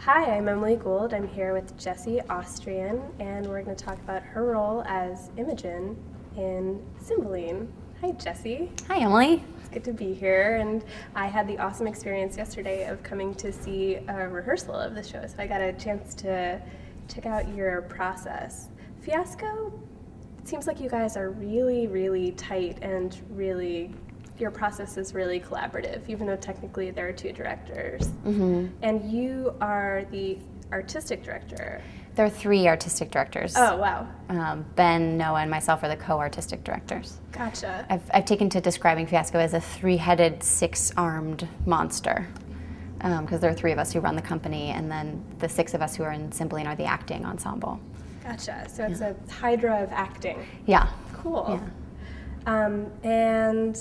Hi, I'm Emily Gould. I'm here with Jessie Austrian, and we're going to talk about her role as Imogen in Cymbeline. Hi, Jessie. Hi, Emily. It's good to be here, and I had the awesome experience yesterday of coming to see a rehearsal of the show, so I got a chance to check out your process. Fiasco, it seems like you guys are really, really tight and really your process is really collaborative, even though technically there are two directors. Mm-hmm. And you are the artistic director. There are three artistic directors. Oh, wow. Ben, Noah, and myself are the co-artistic directors. Gotcha. I've taken to describing Fiasco as a three-headed, six-armed monster, because there are three of us who run the company, and then the six of us who are in Cymbeline are the acting ensemble. Gotcha. So it's a hydra of acting. Yeah. Cool. Yeah. And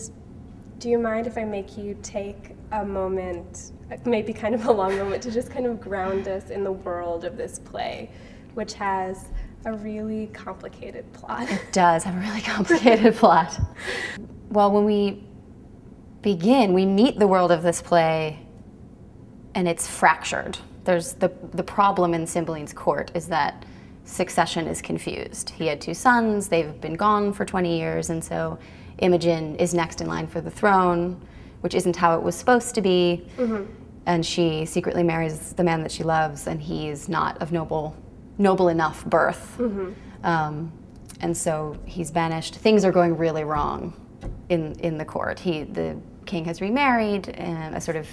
do you mind if I make you take a moment, maybe kind of a long moment, to just kind of ground us in the world of this play, which has a really complicated plot? It does have a really complicated plot. Well, when we begin, we meet the world of this play, and it's fractured. There's the problem in Cymbeline's court is that succession is confused. He had two sons, they've been gone for 20 years, and so Imogen is next in line for the throne, which isn't how it was supposed to be. Mm-hmm. And she secretly marries the man that she loves, and he's not of noble enough birth. Mm-hmm. And so he's banished. Things are going really wrong in the court. The king has remarried, and a sort of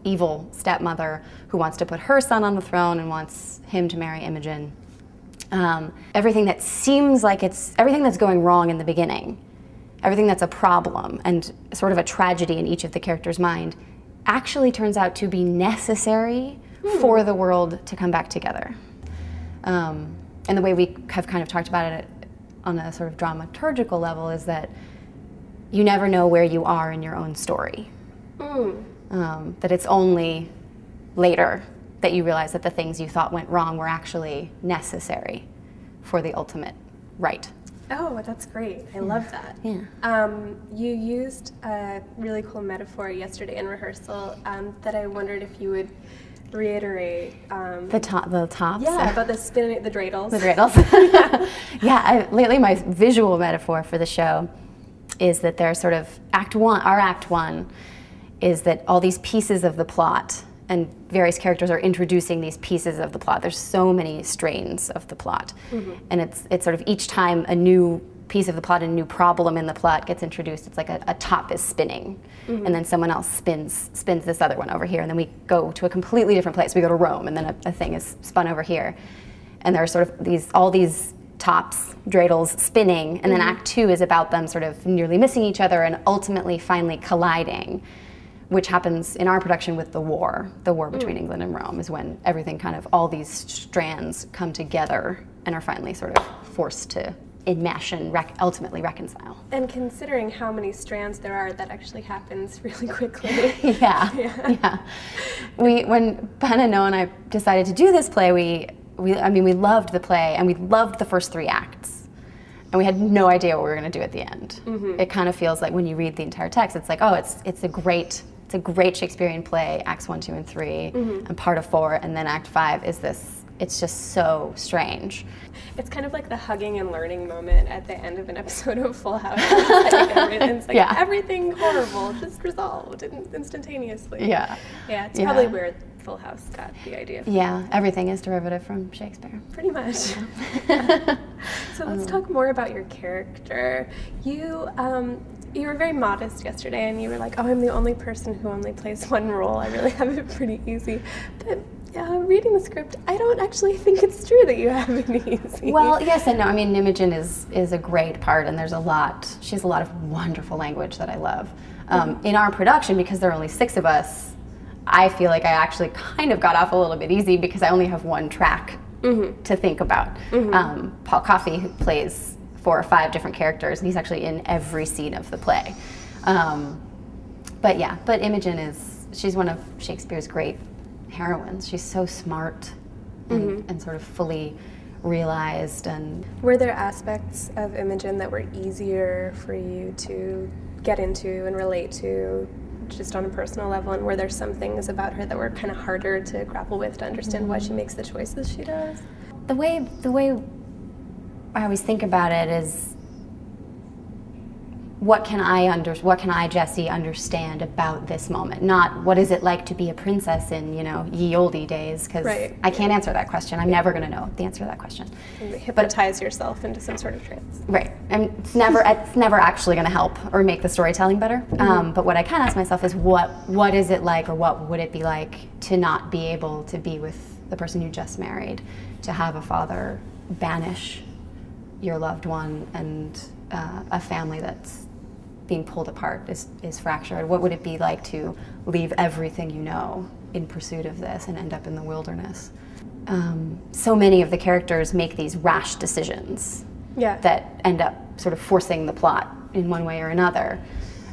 evil stepmother who wants to put her son on the throne and wants him to marry Imogen. Everything that seems like everything that's going wrong in the beginning, everything that's a problem and sort of a tragedy in each of the characters' mind actually turns out to be necessary for the world to come back together. And the way we have kind of talked about it on a sort of dramaturgical level is that you never know where you are in your own story. That it's only later that you realize that the things you thought went wrong were actually necessary for the ultimate right. Oh, that's great. I love that. Yeah. You used a really cool metaphor yesterday in rehearsal that I wondered if you would reiterate. The tops? Yeah, about the spinning, the dreidels. The dreidels. Yeah, lately my visual metaphor for the show is that there's sort of our act one is that all these pieces of the plot and various characters are introducing these pieces of the plot. There's so many strains of the plot. Mm-hmm. And it's sort of each time a new piece of the plot, a new problem in the plot gets introduced, it's like a top is spinning. Mm-hmm. And then someone else spins this other one over here. And then we go to a completely different place. We go to Rome, and then a thing is spun over here. And there are sort of all these tops, dreidels spinning. And then Act 2 is about them sort of nearly missing each other and ultimately finally colliding, which happens in our production with the war between England and Rome, is when everything kind of, all these strands come together and are finally sort of forced to enmesh and ultimately reconcile. And considering how many strands there are, that actually happens really quickly. Yeah. When Ben and Noah and I decided to do this play, we loved the play, and we loved the first three acts. And we had no idea what we were going to do at the end. Mm-hmm. It kind of feels like when you read the entire text, it's like, oh, it's a great Shakespearean play, Acts 1, 2, and 3, and part of 4, and then Act 5 is this, it's just so strange. It's kind of like the hugging and learning moment at the end of an episode of Full House. It's like everything horrible just resolved instantaneously. Yeah. Yeah, it's probably where Full House got the idea from. Yeah, everything is derivative from Shakespeare. Pretty much. So let's talk more about your character. You were very modest yesterday, and you were like, oh, I'm the only person who only plays one role. I really have it pretty easy. But reading the script, I don't actually think it's true that you have it easy. Well, yes and no. I mean, Imogen is a great part, and she has a lot of wonderful language that I love. In our production, because there are only 6 of us, I feel like I actually kind of got off a little bit easy because I only have one track to think about. Paul Coffey, who plays 4 or 5 different characters, and he's actually in every scene of the play. But Imogen she's one of Shakespeare's great heroines. She's so smart and sort of fully realized. And were there aspects of Imogen that were easier for you to get into and relate to just on a personal level, and were there some things about her that were kind of harder to grapple with to understand why she makes the choices she does? The way I always think about it is, what can I, Jessie, understand about this moment? Not what is it like to be a princess in, ye olde days, because I can't answer that question. I'm never going to know the answer to that question. And hypnotize yourself into some sort of trance. Right, and it's never actually going to help or make the storytelling better. But what I can ask myself is, what is it like, or what would it be like to not be able to be with the person you just married, to have a father banish your loved one, and a family that's being pulled apart, is fractured? What would it be like to leave everything you know in pursuit of this and end up in the wilderness? So many of the characters make these rash decisions that end up sort of forcing the plot in one way or another.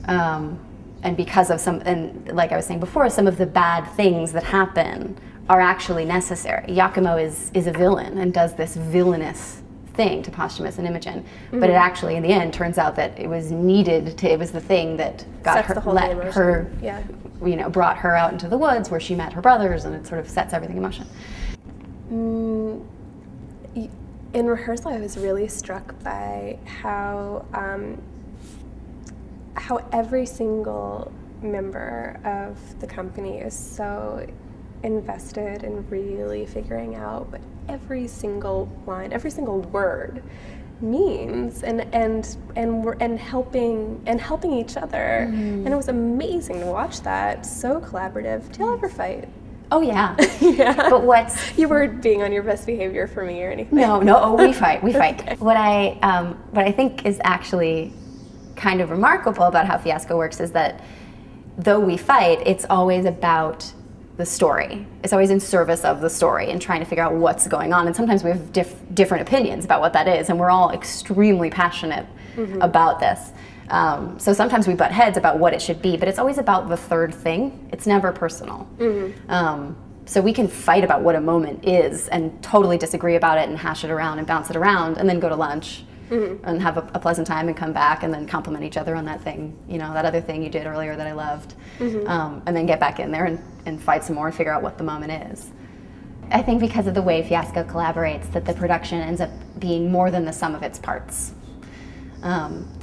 And because of and like I was saying before, some of the bad things that happen are actually necessary. Giacomo is a villain and does this villainous thing to Posthumus and Imogen, but it actually, in the end, turns out that it was needed it was the thing that got her, brought her out into the woods where she met her brothers, and it sort of sets everything in motion. In rehearsal, I was really struck by how every single member of the company is so invested in really figuring out what every single line, every single word means, and helping each other. And it was amazing to watch that. So collaborative. Do y'all ever fight? Oh yeah. But you weren't being on your best behavior for me or anything? No. Oh, we fight. Okay. What I think is actually kind of remarkable about how Fiasco works is that though we fight, it's always about the story. It's always in service of the story and trying to figure out what's going on. And sometimes we have different opinions about what that is, and we're all extremely passionate about this. So sometimes we butt heads about what it should be, but it's always about the third thing. It's never personal. So we can fight about what a moment is and totally disagree about it and hash it around and bounce it around, and then go to lunch and have a pleasant time and come back and then compliment each other on that thing, that other thing you did earlier that I loved, and then get back in there and fight some more and figure out what the moment is. I think because of the way Fiasco collaborates, that the production ends up being more than the sum of its parts.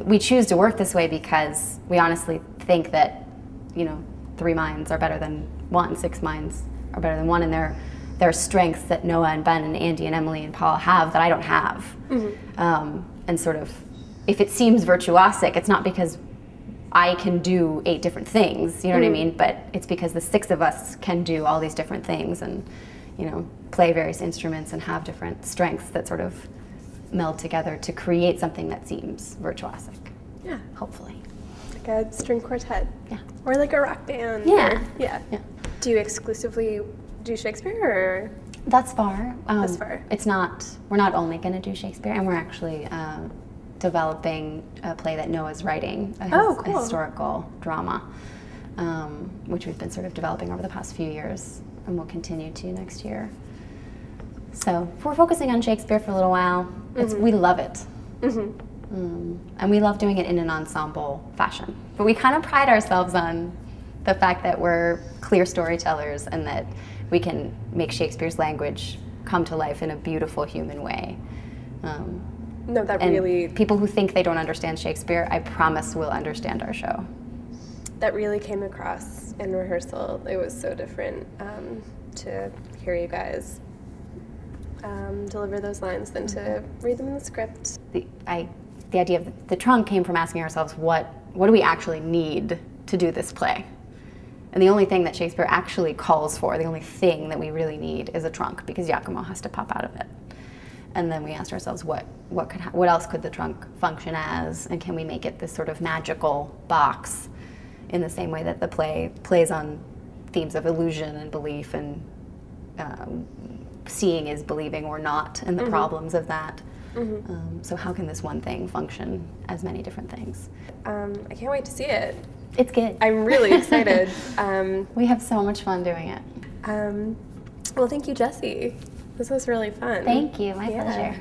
We choose to work this way because we honestly think that, 3 minds are better than 1, 6 minds are better than 1, and there are strengths that Noah and Ben and Andy and Emily and Paul have that I don't have. And sort of, if it seems virtuosic, it's not because I can do 8 different things, you know what I mean? But it's because the 6 of us can do all these different things and, play various instruments and have different strengths that sort of meld together to create something that seems virtuosic. Yeah. Hopefully. Like a string quartet. Yeah. Or like a rock band. Yeah. Yeah. Do you exclusively do Shakespeare, or? Thus far. Thus far. We're not only going to do Shakespeare, and we're actually developing a play that Noah's writing, a historical drama, which we've been sort of developing over the past few years, and we'll continue to next year. So we're focusing on Shakespeare for a little while. We love it. And we love doing it in an ensemble fashion. But we kind of pride ourselves on the fact that we're clear storytellers and that we can make Shakespeare's language come to life in a beautiful human way. People who think they don't understand Shakespeare, I promise will understand our show. That really came across in rehearsal. It was so different to hear you guys deliver those lines than to read them in the script. The idea of the trunk came from asking ourselves, what do we actually need to do this play? And the only thing that Shakespeare actually calls for, the only thing that we really need, is a trunk, because Giacomo has to pop out of it. And then we asked ourselves, what else could the trunk function as, and can we make it this sort of magical box in the same way that the play plays on themes of illusion and belief, and seeing is believing or not, and the problems of that. So how can this one thing function as many different things? I can't wait to see it. It's good. I'm really excited. We have so much fun doing it. Well, thank you, Jessie. This was really fun. Thank you. My pleasure.